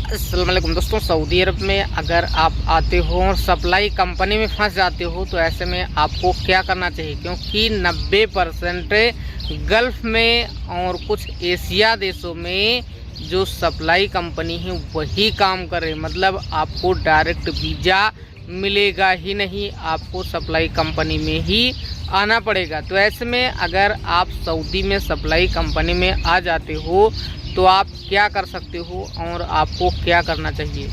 अस्सलाम वालेकुम दोस्तों, सऊदी अरब में अगर आप आते हो और सप्लाई कंपनी में फंस जाते हो तो ऐसे में आपको क्या करना चाहिए, क्योंकि 90% गल्फ़ में और कुछ एशिया देशों में जो सप्लाई कंपनी है वही काम कर रहे, मतलब आपको डायरेक्ट वीज़ा मिलेगा ही नहीं, आपको सप्लाई कंपनी में ही आना पड़ेगा। तो ऐसे में अगर आप सऊदी में सप्लाई कंपनी में आ जाते हो तो आप क्या कर सकते हो और आपको क्या करना चाहिए।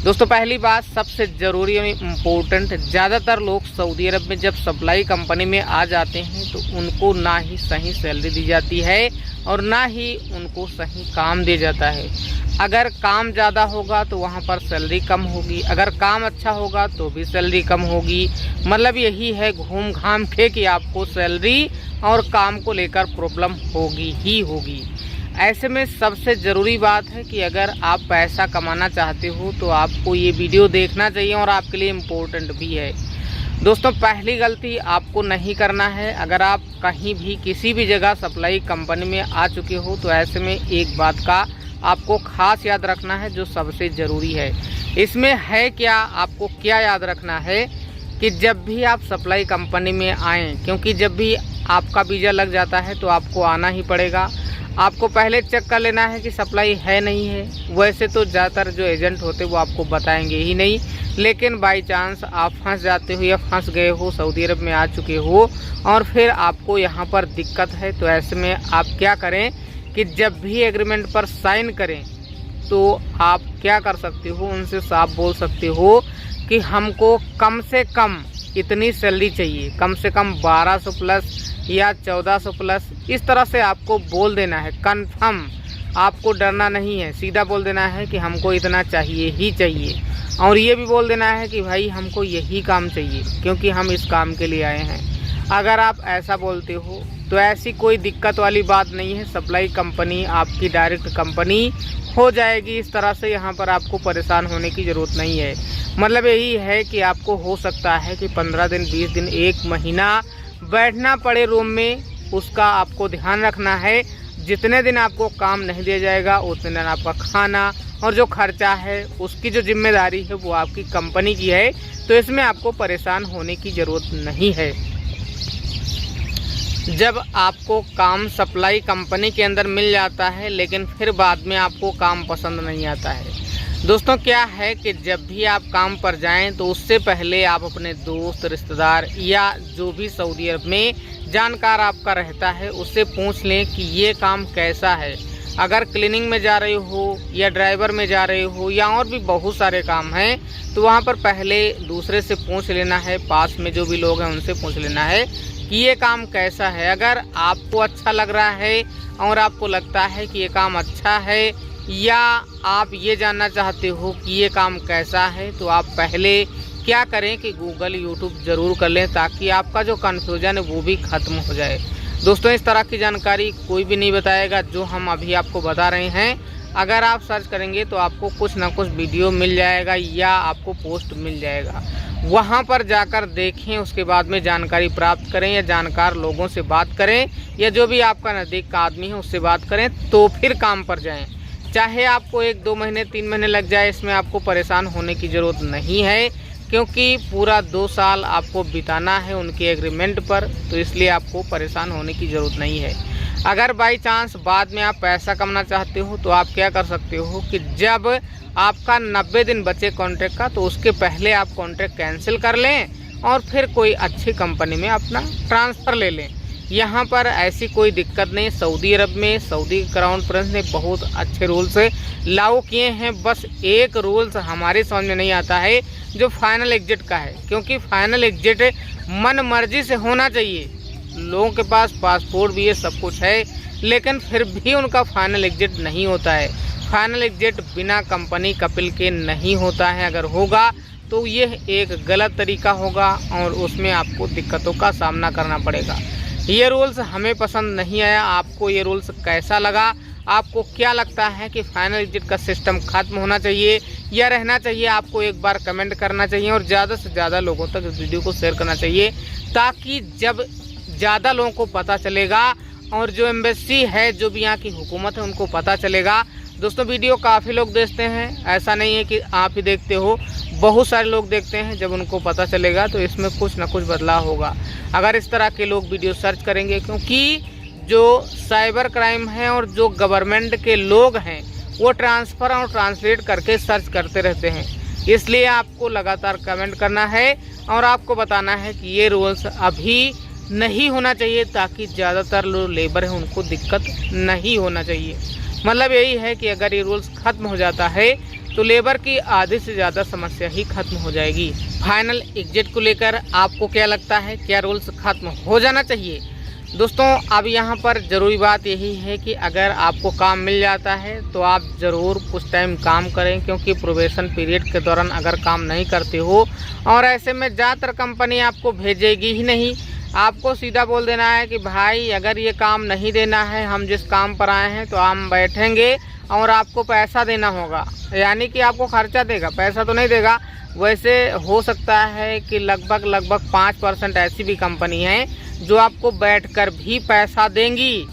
दोस्तों, पहली बात सबसे ज़रूरी और इम्पोर्टेंट, ज़्यादातर लोग सऊदी अरब में जब सप्लाई कंपनी में आ जाते हैं तो उनको ना ही सही सैलरी दी जाती है और ना ही उनको सही काम दिया जाता है। अगर काम ज़्यादा होगा तो वहाँ पर सैलरी कम होगी, अगर काम अच्छा होगा तो भी सैलरी कम होगी। मतलब यही है घूम घाम के कि आपको सैलरी और काम को लेकर प्रॉब्लम होगी ही होगी। ऐसे में सबसे ज़रूरी बात है कि अगर आप पैसा कमाना चाहते हो तो आपको ये वीडियो देखना चाहिए और आपके लिए इम्पोर्टेंट भी है। दोस्तों, पहली गलती आपको नहीं करना है। अगर आप कहीं भी किसी भी जगह सप्लाई कंपनी में आ चुके हो तो ऐसे में एक बात का आपको खास याद रखना है जो सबसे ज़रूरी है। इसमें है क्या, आपको क्या याद रखना है कि जब भी आप सप्लाई कंपनी में आएँ, क्योंकि जब भी आपका वीज़ा लग जाता है तो आपको आना ही पड़ेगा। आपको पहले चेक कर लेना है कि सप्लाई है नहीं है। वैसे तो ज़्यादातर जो एजेंट होते वो आपको बताएंगे ही नहीं, लेकिन बाई चांस आप फंस जाते हो या फंस गए हो, सऊदी अरब में आ चुके हो और फिर आपको यहाँ पर दिक्कत है, तो ऐसे में आप क्या करें कि जब भी एग्रीमेंट पर साइन करें तो आप क्या कर सकते हो, उनसे साफ बोल सकते हो कि हमको कम से कम इतनी सैलरी चाहिए, कम से कम 1200 प्लस या 1400 प्लस। इस तरह से आपको बोल देना है, कंफर्म, आपको डरना नहीं है, सीधा बोल देना है कि हमको इतना चाहिए ही चाहिए। और ये भी बोल देना है कि भाई हमको यही काम चाहिए क्योंकि हम इस काम के लिए आए हैं। अगर आप ऐसा बोलते हो तो ऐसी कोई दिक्कत वाली बात नहीं है, सप्लाई कंपनी आपकी डायरेक्ट कंपनी हो जाएगी। इस तरह से यहाँ पर आपको परेशान होने की ज़रूरत नहीं है। मतलब यही है कि आपको हो सकता है कि 15 दिन, 20 दिन, 1 महीना बैठना पड़े रूम में, उसका आपको ध्यान रखना है। जितने दिन आपको काम नहीं दिया जाएगा उतने दिन आपका खाना और जो खर्चा है उसकी जो जिम्मेदारी है वो आपकी कंपनी की है, तो इसमें आपको परेशान होने की ज़रूरत नहीं है। जब आपको काम सप्लाई कंपनी के अंदर मिल जाता है लेकिन फिर बाद में आपको काम पसंद नहीं आता है। दोस्तों, क्या है कि जब भी आप काम पर जाएं तो उससे पहले आप अपने दोस्त, रिश्तेदार या जो भी सऊदी अरब में जानकार आपका रहता है उससे पूछ लें कि ये काम कैसा है। अगर क्लीनिंग में जा रहे हो या ड्राइवर में जा रहे हो या और भी बहुत सारे काम हैं तो वहाँ पर पहले दूसरे से पूछ लेना है, पास में जो भी लोग हैं उनसे पूछ लेना है कि ये काम कैसा है। अगर आपको अच्छा लग रहा है और आपको लगता है कि ये काम अच्छा है या आप ये जानना चाहते हो कि ये काम कैसा है, तो आप पहले क्या करें कि गूगल, यूट्यूब ज़रूर कर लें ताकि आपका जो कन्फ्यूजन है वो भी ख़त्म हो जाए। दोस्तों, इस तरह की जानकारी कोई भी नहीं बताएगा जो हम अभी आपको बता रहे हैं। अगर आप सर्च करेंगे तो आपको कुछ ना कुछ वीडियो मिल जाएगा या आपको पोस्ट मिल जाएगा, वहाँ पर जाकर देखें, उसके बाद में जानकारी प्राप्त करें या जानकार लोगों से बात करें या जो भी आपका नज़दीक का आदमी है उससे बात करें, तो फिर काम पर जाएं। चाहे आपको 1, 2 महीने, 3 महीने लग जाए, इसमें आपको परेशान होने की ज़रूरत नहीं है, क्योंकि पूरा 2 साल आपको बिताना है उनके एग्रीमेंट पर, तो इसलिए आपको परेशान होने की ज़रूरत नहीं है। अगर बाई चांस बाद में आप पैसा कमाना चाहते हो तो आप क्या कर सकते हो कि जब आपका 90 दिन बचे कॉन्ट्रैक्ट का तो उसके पहले आप कॉन्ट्रैक्ट कैंसिल कर लें और फिर कोई अच्छी कंपनी में अपना ट्रांसफ़र ले लें। यहाँ पर ऐसी कोई दिक्कत नहीं। सऊदी अरब में सऊदी क्राउन प्रिंस ने बहुत अच्छे रूल्स लागू किए हैं। बस एक रूल्स हमारे समझ में नहीं आता है जो फाइनल एग्जिट का है, क्योंकि फाइनल एग्जिट मन मर्जी से होना चाहिए। लोगों के पास पासपोर्ट भी है, सब कुछ है, लेकिन फिर भी उनका फाइनल एग्जिट नहीं होता है। फाइनल एग्जिट बिना कंपनी कपिल के नहीं होता है। अगर होगा तो यह एक गलत तरीका होगा और उसमें आपको दिक्कतों का सामना करना पड़ेगा। ये रूल्स हमें पसंद नहीं आया। आपको ये रूल्स कैसा लगा? आपको क्या लगता है कि फाइनल एग्जिट का सिस्टम खत्म होना चाहिए या रहना चाहिए? आपको एक बार कमेंट करना चाहिए और ज़्यादा से ज़्यादा लोगों तक इस वीडियो को शेयर करना चाहिए, ताकि जब ज़्यादा लोगों को पता चलेगा और जो एम्बेसी है, जो भी यहाँ की हुकूमत है, उनको पता चलेगा दोस्तों वीडियो काफ़ी लोग देखते हैं, ऐसा नहीं है कि आप ही देखते हो, बहुत सारे लोग देखते हैं। जब उनको पता चलेगा तो इसमें कुछ ना कुछ बदलाव होगा अगर इस तरह के लोग वीडियो सर्च करेंगे, क्योंकि जो साइबर क्राइम है और जो गवर्नमेंट के लोग हैं वो ट्रांसफ़र और ट्रांसलेट करके सर्च करते रहते हैं। इसलिए आपको लगातार कमेंट करना है और आपको बताना है कि ये रूल्स अभी नहीं होना चाहिए, ताकि ज़्यादातर लोग लेबर हैं उनको दिक्कत नहीं होना चाहिए। मतलब यही है कि अगर ये रूल्स ख़त्म हो जाता है तो लेबर की आधे से ज़्यादा समस्या ही खत्म हो जाएगी। फाइनल एग्जिट को लेकर आपको क्या लगता है, क्या रूल्स खत्म हो जाना चाहिए? दोस्तों अब यहाँ पर ज़रूरी बात यही है कि अगर आपको काम मिल जाता है तो आप ज़रूर कुछ टाइम काम करें, क्योंकि प्रोबेशन पीरियड के दौरान अगर काम नहीं करते हो और ऐसे में ज़्यादातर कंपनी आपको भेजेगी ही नहीं। आपको सीधा बोल देना है कि भाई अगर ये काम नहीं देना है, हम जिस काम पर आए हैं तो हम बैठेंगे और आपको पैसा देना होगा, यानी कि आपको खर्चा देगा, पैसा तो नहीं देगा। वैसे हो सकता है कि लगभग 5% ऐसी भी कंपनी हैं जो आपको बैठकर भी पैसा देंगी।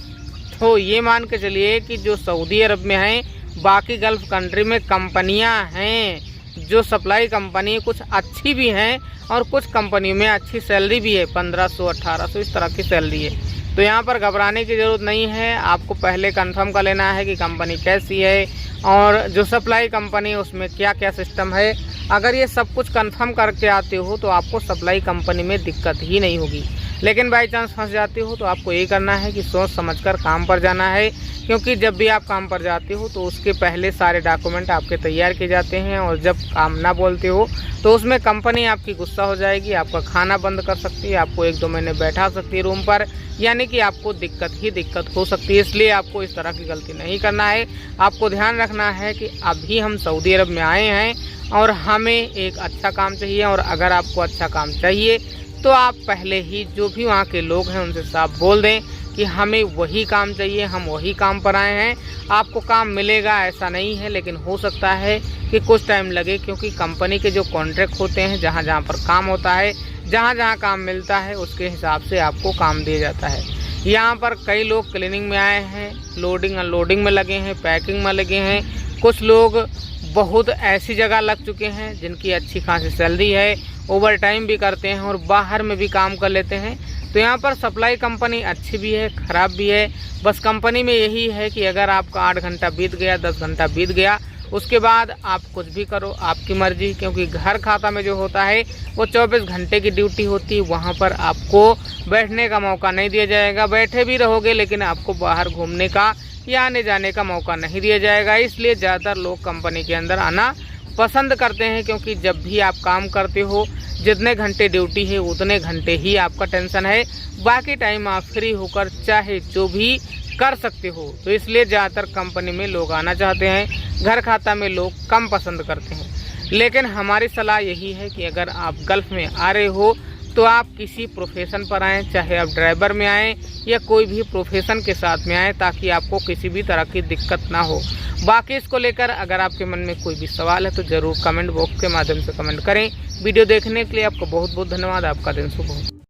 तो ये मान के चलिए कि जो सऊदी अरब में हैं, बाकी गल्फ़ कंट्री में कंपनियां हैं जो सप्लाई कंपनी, कुछ अच्छी भी हैं और कुछ कंपनियों में अच्छी सैलरी भी है, 1500-1800 इस तरह की सैलरी है। तो यहाँ पर घबराने की ज़रूरत नहीं है। आपको पहले कंफर्म कर लेना है कि कंपनी कैसी है और जो सप्लाई कंपनी है उसमें क्या क्या सिस्टम है। अगर ये सब कुछ कंफर्म करके आते हो तो आपको सप्लाई कंपनी में दिक्कत ही नहीं होगी। लेकिन बाई चांस फंस जाते हो तो आपको ये करना है कि सोच समझकर काम पर जाना है, क्योंकि जब भी आप काम पर जाते हो तो उसके पहले सारे डॉक्यूमेंट आपके तैयार किए जाते हैं और जब काम ना बोलते हो तो उसमें कंपनी आपकी गुस्सा हो जाएगी, आपका खाना बंद कर सकती है, आपको 1-2 महीने बैठा सकती है रूम पर, यानी कि आपको दिक्कत हो सकती है। इसलिए आपको इस तरह की गलती नहीं करना है। आपको ध्यान रखना है कि अभी हम सऊदी अरब में आए हैं और हमें एक अच्छा काम चाहिए, और अगर आपको अच्छा काम चाहिए तो आप पहले ही जो भी वहाँ के लोग हैं उनसे साफ बोल दें कि हमें वही काम चाहिए, हम वही काम पर आए हैं। आपको काम मिलेगा ऐसा नहीं है, लेकिन हो सकता है कि कुछ टाइम लगे, क्योंकि कंपनी के जो कॉन्ट्रैक्ट होते हैं, जहाँ जहाँ पर काम होता है, जहाँ जहाँ काम मिलता है, उसके हिसाब से आपको काम दिया जाता है। यहाँ पर कई लोग क्लीनिंग में आए हैं, लोडिंग अनलोडिंग में लगे हैं, पैकिंग में लगे हैं, कुछ लोग बहुत ऐसी जगह लग चुके हैं जिनकी अच्छी खासी सैलरी है, ओवर टाइम भी करते हैं और बाहर में भी काम कर लेते हैं। तो यहाँ पर सप्लाई कंपनी अच्छी भी है, ख़राब भी है। बस कंपनी में यही है कि अगर आपका 8 घंटा बीत गया, 10 घंटा बीत गया, उसके बाद आप कुछ भी करो, आपकी मर्जी, क्योंकि घर खाता में जो होता है वो 24 घंटे की ड्यूटी होती है। वहाँ पर आपको बैठने का मौका नहीं दिया जाएगा, बैठे भी रहोगे लेकिन आपको बाहर घूमने का या आने जाने का मौका नहीं दिया जाएगा। इसलिए ज़्यादातर लोग कंपनी के अंदर आना पसंद करते हैं, क्योंकि जब भी आप काम करते हो, जितने घंटे ड्यूटी है उतने घंटे ही आपका टेंशन है, बाकी टाइम आप फ्री होकर चाहे जो भी कर सकते हो। तो इसलिए ज़्यादातर कंपनी में लोग आना चाहते हैं, घर खाता में लोग कम पसंद करते हैं। लेकिन हमारी सलाह यही है कि अगर आप गल्फ़ में आ रहे हो तो आप किसी प्रोफेशन पर आएँ, चाहे आप ड्राइवर में आएँ या कोई भी प्रोफेशन के साथ में आएँ, ताकि आपको किसी भी तरह की दिक्कत ना हो। बाकी इसको लेकर अगर आपके मन में कोई भी सवाल है तो ज़रूर कमेंट बॉक्स के माध्यम से कमेंट करें। वीडियो देखने के लिए आपको बहुत बहुत धन्यवाद। आपका दिन शुभ हो।